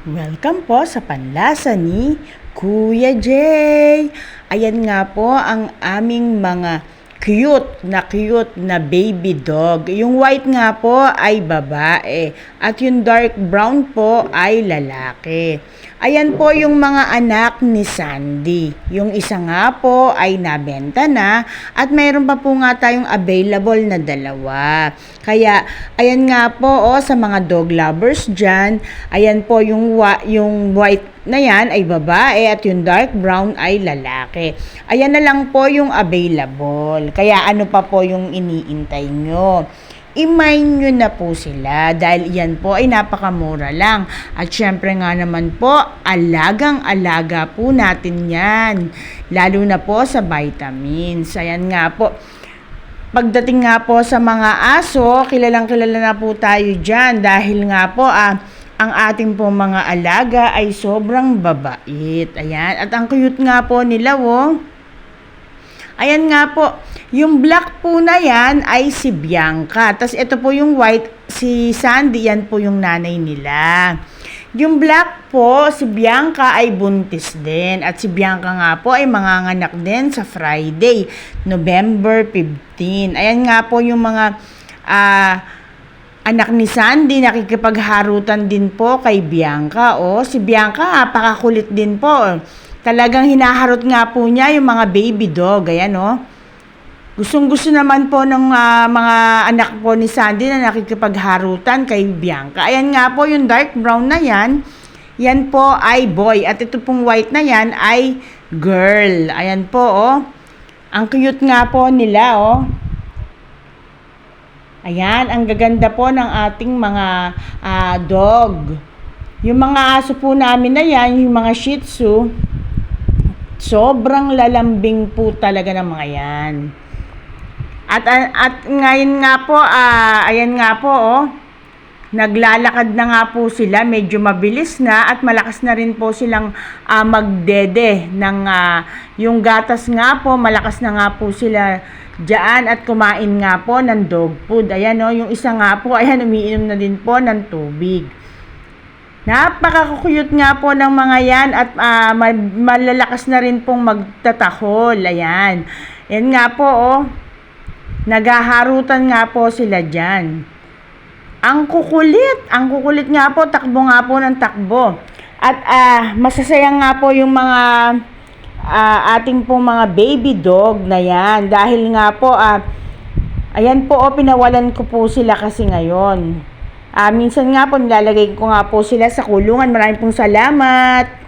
Welcome po sa Panlasa ni Kuya Jay. Ayan nga po ang aming mga cute na baby dog. Yung white nga po ay babae at yung dark brown po ay lalaki. Ayan po yung mga anak ni Sandy. Yung isa nga po ay nabenta na at mayroon pa po nga tayong available na dalawa. Kaya ayan nga po sa mga dog lovers dyan, ayan po yung white na yan ay babae at yung dark brown ay lalaki. Ayan na lang po yung available. Kaya ano pa po yung iniintay nyo? I-mine nyo na po sila dahil yan po ay napakamura lang. At syempre nga naman po, alagang-alaga po natin yan. Lalo na po sa vitamins. Ayan nga po. Pagdating nga po sa mga aso, kilalang-kilala na po tayo dyan dahil nga po ang ating po mga alaga ay sobrang babait. Ayan. At ang cute nga po nila, Ayan nga po. Yung black po na yan ay si Bianca. Tapos ito po yung white, si Sandy, yan po yung nanay nila. Yung black po, si Bianca ay buntis din. At si Bianca nga po ay manganganak din sa Friday, November 15. Ayan nga po yung mga anak ni Sandy, nakikipagharutan din po kay Bianca. Si Bianca, napakakulit din po. Talagang hinaharot nga po niya yung mga baby dog. Ayan, Gustong-gusto naman po ng mga anak po ni Sandy na nakikipagharutan kay Bianca. Ayan nga po, yung dark brown na yan, yan po ay boy. At ito pong white na yan ay girl. Ayan po, Ang cute nga po nila, Ayan, ang gaganda po ng ating mga dog. Yung mga aso po namin na yan, yung mga Shih Tzu, sobrang lalambing po talaga ng mga yan. At ngayon nga po, ayan nga po, naglalakad na nga po sila, medyo mabilis na at malakas na rin po silang magdede ng yung gatas nga po, malakas na nga po sila diyan at kumain nga po ng dog food. Ayan, yung isa nga po, ayan, umiinom na din po ng tubig. Napaka-cute nga po ng mga yan at malalakas na rin pong magtatahol. Ayan. Yan nga po, naghaharutan nga po sila dyan. Ang kukulit nga po, takbo nga po ng takbo. At masasayang nga po yung mga ating pong mga baby dog na yan. Dahil nga po, ayan po, pinawalan ko po sila kasi ngayon. Minsan nga po, nilalagay ko nga po sila sa kulungan. Maraming pong salamat.